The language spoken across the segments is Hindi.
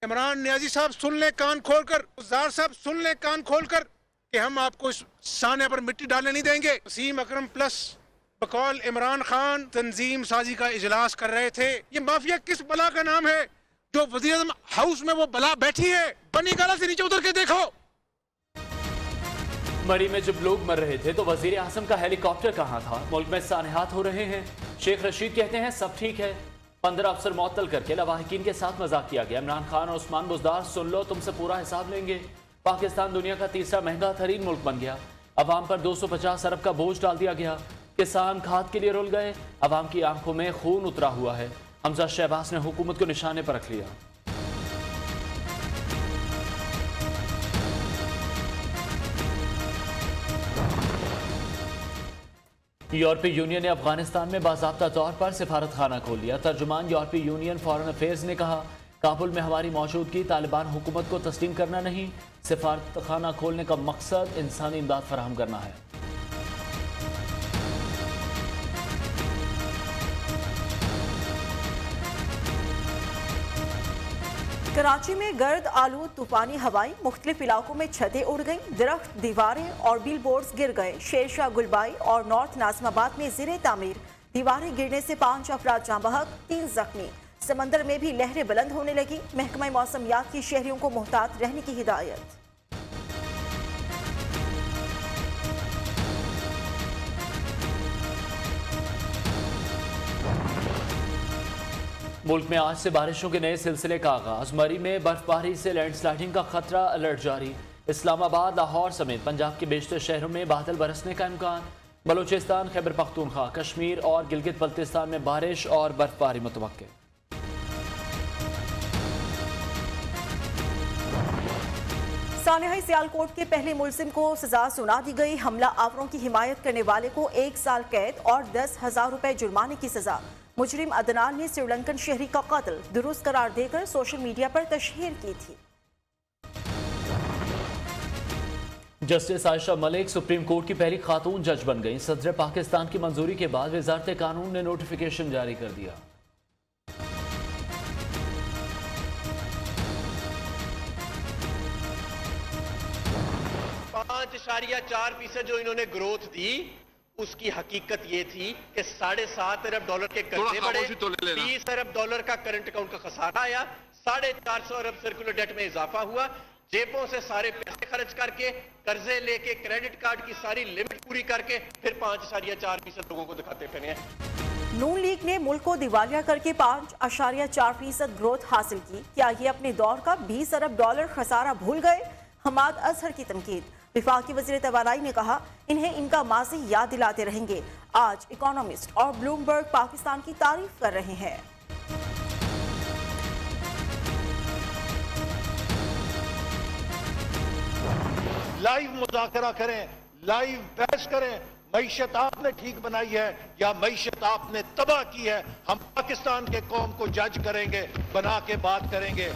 इमरान नियाजी साहब सुन ले कान खोलकर, गुजार साहब सुन ले कान खोलकर कि हम आपको इस साने पर मिट्टी डालने नहीं देंगे। वसीम अकरम प्लस बकौल इमरान खान तंजीम साजी का इजलास कर रहे थे। ये माफिया किस बला का नाम है जो वज़ीर आज़म हाउस में वो बला बैठी है? बनी गाला से नीचे उतर के देखो। मरी में जब लोग मर रहे थे तो वजीर आजम का हेलीकॉप्टर कहाँ था? मुल्क में सानहात हो रहे हैं। शेख रशीद कहते हैं सब ठीक है। 15 अफसर मुअत्तल करके लवाहिकीन के साथ मजाक किया गया। इमरान खान और उस्मान बुज़दार सुन लो, तुमसे पूरा हिसाब लेंगे। पाकिस्तान दुनिया का तीसरा महंगा तरीन मुल्क बन गया। अवाम पर 250 अरब का बोझ डाल दिया गया। किसान खाद के लिए रुल गए। अवाम की आंखों में खून उतरा हुआ है। हमजा शहबाज ने हुकूमत को निशाने पर रख लिया। यूरोपीय यूनियन ने अफगानिस्तान में बाज़ाब्ता तौर पर सिफारत खाना खोल लिया। तर्जुमान यूरोपीय यूनियन फॉरेन अफेयर्स ने कहा, काबुल में हमारी मौजूदगी तालिबान हुकूमत को तस्लीम करना नहीं, सिफारत खाना खोलने का मकसद इंसानी इमदाद फराहम करना है। कराची में गर्द आलूद तूफानी हवाएं, मुख्तलिफ इलाकों में छतें उड़ गईं, दरख्त, दीवारें और बिल बोर्ड्स गिर गए। शेरशाह, गुलबाई और नॉर्थ नाज़िमाबाद में ज़ेरे तामीर दीवारें गिरने से 5 अफराद जाँ बहक, 3 जख्मी। समंदर में भी लहरें बुलंद होने लगी। महकमा मौसमियात की शहरियों को मोहतात रहने की हिदायत। मुल्क में आज से बारिशों के नए सिलसिले का आगाज। मरी में बर्फबारी से लैंडस्लाइडिंग का खतरा, अलर्ट जारी। इस्लामाबाद, लाहौर समेत पंजाब के बेशतर शहरों में बादल बरसने का इम्कान। बलूचिस्तान, खैबर पख्तूनख्वा, कश्मीर और गिलगित बल्तिस्तान में बारिश और बर्फबारी मुतवक्के। सानेहा सियालकोट के पहले मुलजिम को सजा सुना दी गई। हमला आवरों की हिमायत करने वाले को 1 साल कैद और 10,000 रुपए जुर्माने की सजा। मुजरिम अदनान ने श्रीलंकन शहरी का कत्ल दुरुस्त करार देकर सोशल मीडिया पर तशहीर की थी। Justice Ayesha Malik supreme court की पहली खातून जज बन गई। सदर पाकिस्तान की मंजूरी के बाद वजारत कानून ने नोटिफिकेशन जारी कर दिया। 5.4% जो इन्होंने ग्रोथ दी, उसकी हकीकत ये थी कि $7.5 अरब के कर्जे बढ़े, $20 अरब का करंट अकाउंट का खसारा आया, 450 अरब सर्कुलर डेट में इजाफा हुआ। जेबों से सारे पैसे खर्च करके, कर्जे लेके, क्रेडिट कार्ड की सारी लिमिट पूरी करके फिर 5.4% लोगों को दिखाते फिरे हैं। नून लीग ने मुल्क को दिवालिया करके 5.4% ग्रोथ हासिल की। क्या ये अपने दौर का $20 अरब खसारा भूल गए? हमाद अजहर की तनकीद। विफाकी वज़ीर तवानाई ने कहा, इन्हें इनका माज़ी याद दिलाते रहेंगे। आज इकोनॉमिस्ट और ब्लूमबर्ग पाकिस्तान की तारीफ कर रहे हैं। लाइव मुज़ाकरा करें, लाइव बहस करें। मईशत आपने ठीक बनाई है या मईशत आपने तबाह की है, हम पाकिस्तान के कौम को जज करेंगे, बना के बात करेंगे।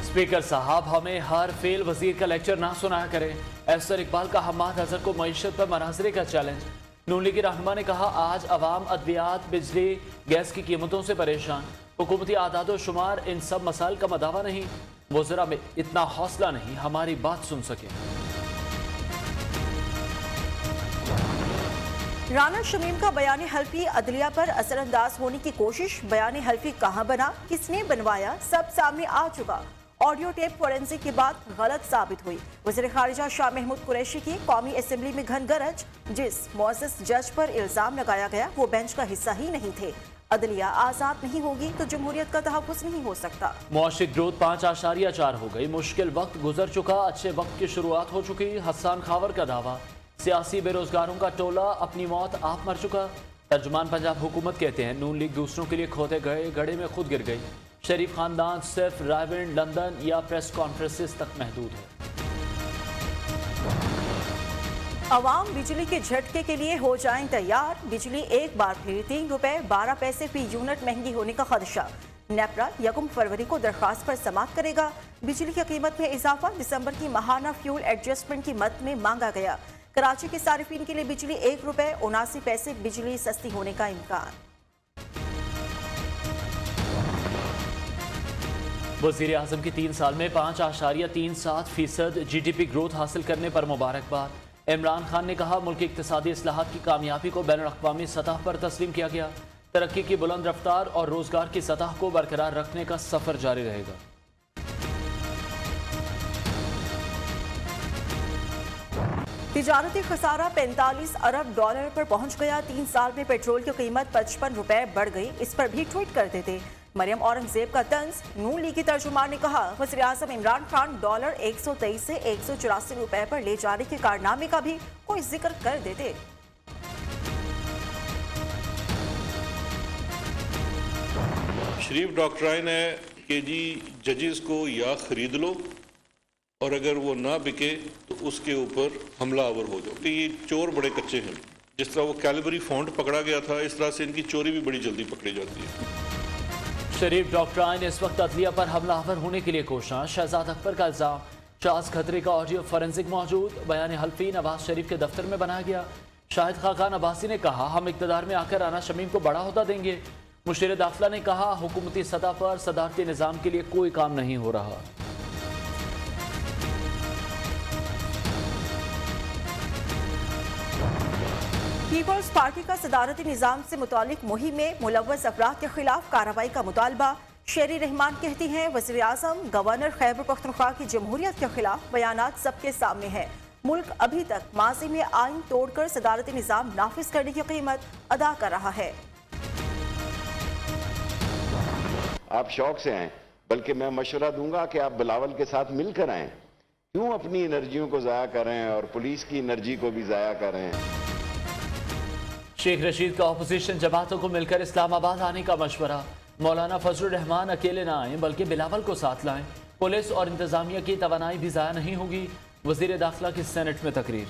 स्पीकर साहब, हमें हर फेल वजीर का लेक्चर ना सुनाया करें। अफसर इकबाल का हमाद अजहर को मईशत पर मनाजरे का चैलेंज। नून लीग रहनुमा ने कहा, आज अवाम अद्वियात, बिजली, गैस की कीमतों से परेशान। हुकूमती आदाद शुमार इन सब मसाइल का मदावा नहीं। वज़रा में इतना हौसला नहीं हमारी बात सुन सके। राना शमीम का बयान हल्फी अदलिया पर असरअंदाज होने की कोशिश। बयान हल्फी कहाँ बना, किसने बनवाया, सब सामने आ चुका। ऑडियो टेप फोरेंसिक के बाद गलत साबित हुई। वज़ीर खारिजा शाह महमूद कुरैशी की कौमी असेंबली में घन गरज। जिस मुअज़्ज़ज़ जज पर इल्जाम लगाया गया वो बेंच का हिस्सा ही नहीं थे। अदलिया आज़ाद नहीं होगी तो जमहूरियत का तहफ़्फ़ुज़ नहीं हो सकता। मुआशी ग्रोथ 5.4 हो गई। मुश्किल वक्त गुजर चुका, अच्छे वक्त की शुरुआत हो चुकी। हसन खावर का दावा। सियासी बेरोजगारों का टोला अपनी मौत आप मर चुका। तर्जुमान पंजाब हुकूमत कहते हैं, नून लीग दूसरों के लिए खोदे गए गड्ढे में खुद गिर गई। शरीफ खानदान सिर्फ रायविंड, लंदन या प्रेस कॉन्फ्रेंसेस तक महदूद है। अवाम बिजली के झटके के लिए हो जाएं तैयार। बिजली एक बार फिर ₹3.12 फी यूनिट महंगी होने का खदशा। नेपरा 1 फरवरी को दरखास्त पर समाप्त करेगा। बिजली की कीमत में इजाफा। दिसंबर की माहाना फ्यूल एडजस्टमेंट की मद में मांगा गया। कराची के सारिफिन के लिए बिजली ₹1.79 बिजली सस्ती होने का इम्कान। वज़ीर आज़म की 3 साल में 5.37% GDP ग्रोथ हासिल करने पर मुबारकबाद। इमरान खान ने कहा मुल्क की इक़्तिसादी इस्लाहात की कामयाबी को बैनुल-अक़वामी सतह पर तस्लीम किया गया। तरक्की की बुलंद रफ्तार और रोजगार की सतह को बरकरार रखने का सफर जारी रहेगा। तिजारती खसारा 45 अरब डॉलर पर पहुंच गया। 3 साल में पेट्रोल की कीमत 55 रुपए बढ़ गई। इस पर भी ट्वीट कर देते मरियम औरंगजेब का तंज। नून लीग की तर्जुमान ने कहा वज़ीर आज़म इमरान खान डॉलर 123 से 184 रुपए पर ले जाने के कारनामे का भी कोई जिक्र कर देते। शरीफ डॉक्ट्राइन है कि जी जजेस को या खरीद लो और अगर वो ना बिके तो उसके ऊपर हमलावर हो जाओ। कि ये चोर बड़े कच्चे हैं। जिस तरह वो कैलबरी फॉन्ट पकड़ा गया था, इस तरह से इनकी चोरी भी बड़ी जल्दी पकड़ी जाती है। शरीफ डॉक्ट्राइन इस वक्त अदलिया पर हमलावर होने के लिए कोशिश। शहजाद अकबर का इल्जाम। शाज खतरी का ऑडियो फॉरेंसिक मौजूद। बयान हल्फी नवाज शरीफ के दफ्तर में बनाया गया। शाहिद खाकान अब्बासी ने कहा हम इक़्तिदार में आकर राना शमीम को बड़ा ओहदा देंगे। मुशीर दाखिला ने कहा हुकूमती सतह पर सदारती निज़ाम के लिए कोई काम नहीं हो रहा। पीपल्स पार्टी का सदारती निज़ाम से मुतालिक मुहिम में मुलव्वस अफराद के खिलाफ कार्रवाई का मुतालबा। शेरी रहमान कहती हैं वज़ीर आज़म गवर्नर खैबर पख्तूनख्वा की जमहूरियत के खिलाफ बयानात सबके सामने है। मुल्क अभी तक माजी में आइन तोड़कर सदारती निज़ाम नाफिज करने की कीमत अदा कर रहा है। आप शौक से आए, बल्कि मैं मशवरा दूंगा कि आप बिलावल के साथ मिलकर आएं। क्यों अपनी एनर्जियों को ज़ाया करें और पुलिस की एनर्जी को भी ज़ाया करें। शेख रशीद का अपोजिशन जमातों को मिलकर इस्लामाबाद आने का मशवरा। मौलाना फजलुर रहमान अकेले ना आएं बल्कि बिलावल को साथ लाएं। पुलिस और इंतजामिया की तवानाई भी ज़ाया नहीं होगी। वज़ीर दाखिला की सेनेट में तकरीर।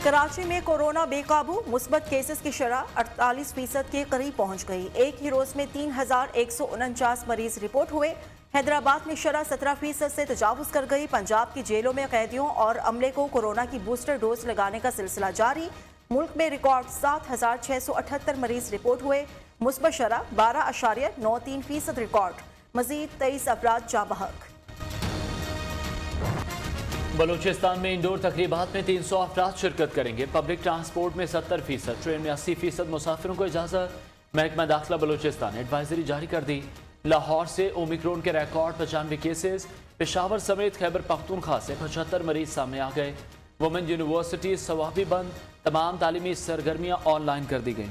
कराची में कोरोना बेकाबू। मुस्बत केसेस की शरह 48% के करीब पहुंच गई। एक ही रोज में 3149 मरीज रिपोर्ट हुए। हैदराबाद में शरह 17% से तजावुज कर गई। पंजाब की जेलों में कैदियों और अमले को कोरोना की बूस्टर डोज लगाने का सिलसिला जारी। मुल्क में रिकॉर्ड 7678 मरीज रिपोर्ट हुए। मुस्बत शरह 12.93% रिकॉर्ड। मजीद 23 अफराद जाँ बहक। बलूचिस्तान में इंडोर तकरीबात में 300 अफराद शिरकत करेंगे। पब्लिक ट्रांसपोर्ट में 70%, ट्रेन में 80% मुसाफिरों को इजाज़त। महकमा दाखिला बलूचिस्तान ने एडवाइजरी जारी कर दी। लाहौर से ओमिक्रॉन के रिकॉर्ड 95 केसेस। पेशावर समेत खैबर पख्तूनख्वा से 75 मरीज सामने आ गए। वुमेन यूनिवर्सिटी सवाबी बंद। तमाम तालीमी सरगर्मियाँ ऑनलाइन कर दी गईं।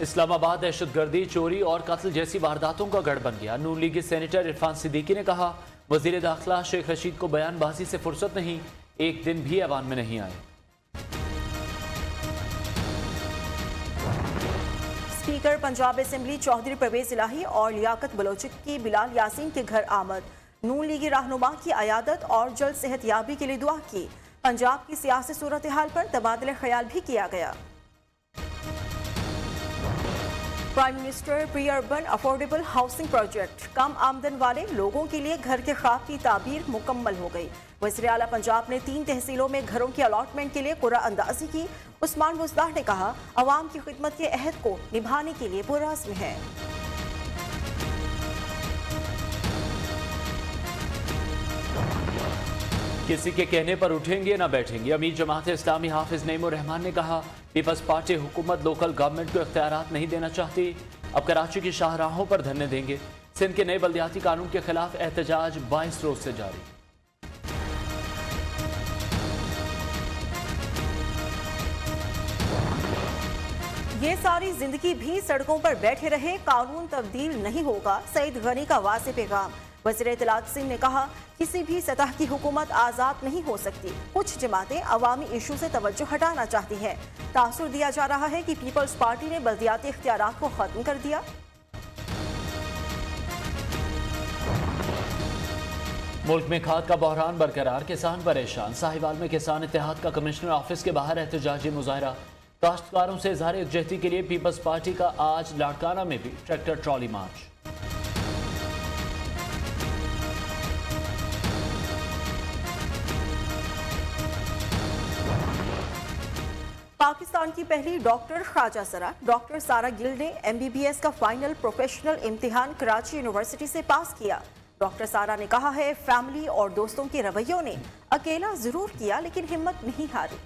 इस्लामाबाद दहशतगर्दी, चोरी और कत्ल जैसी वारदातों का गढ़ बन गया। नून लीग सेनेटर इरफान सिद्दीकी ने कहा वजीर दाखिला शेख रशीद को बयानबाजी से फुर्सत नहीं, एक दिन भी ऐवान में नहीं आए। स्पीकर पंजाब असेंबली चौधरी परवेज इलाही और लियाकत बलोच की बिलाल यासीन के घर आमद। नून लीगी रहनुमा की अयादत और जल्द सेहतयाबी के लिए दुआ की। पंजाब की सियासी सूरत हाल पर तबादला ख्याल भी किया गया। Prime minister pre urban affordable housing project. कम आमदन वाले लोगों के लिए घर के ख्वाब की ताबीर मुकम्मल हो गई। वज़ीर आला पंजाब ने 3 तहसीलों में घरों की अलॉटमेंट के लिए कुरा अंदाजी की। उस्मान बुज़दार ने कहा अवाम की खिदमत के अहद को निभाने के लिए पुरअज़्म है। किसी के कहने पर उठेंगे ना बैठेंगे। अमीर जमात इस्लामी हाफिज नईमुर रहमान ने कहा पीपल्स पार्टी हुकूमत लोकल गवर्नमेंट को इख्तियारात नहीं देना चाहती। अब कराची की शाहराहों पर धरने देंगे। सिंध के नए बल्दियाती कानून के खिलाफ एहतजाज 22 रोज से जारी। ये सारी जिंदगी भी सड़कों पर बैठे रहे, कानून तब्दील नहीं होगा। सईद गनी का वाज़ेह पैगाम। वज़ीर इत्तलात सिंह ने कहा किसी भी सतह की हुकूमत आज़ाद नहीं हो सकती। कुछ जमातें अवामी इशू से तवज्जो हटाना चाहती हैं। तासुर दिया जा रहा है कि पीपल्स पार्टी ने बल्दियाती इख्तियारात को खत्म कर दिया। मुल्क में खाद का बहरान बरकरार, किसान परेशान। साहिवाल में किसान इत्तेहाद का कमिश्नर ऑफिस के बाहर एहतजाजी मुजाहरा। काश्तकारों से इज़हार यकजहती के लिए पीपल्स पार्टी का आज लाड़काना में भी ट्रैक्टर ट्रॉली मार्च। पाकिस्तान की पहली डॉक्टर ख्वाजा सरा डॉक्टर सारा गिल ने MBBS का फाइनल प्रोफेशनल इम्तिहान कराची यूनिवर्सिटी से पास किया। डॉक्टर सारा ने कहा है, फैमिली और दोस्तों के रवैयों ने अकेला जरूर किया लेकिन हिम्मत नहीं हारी।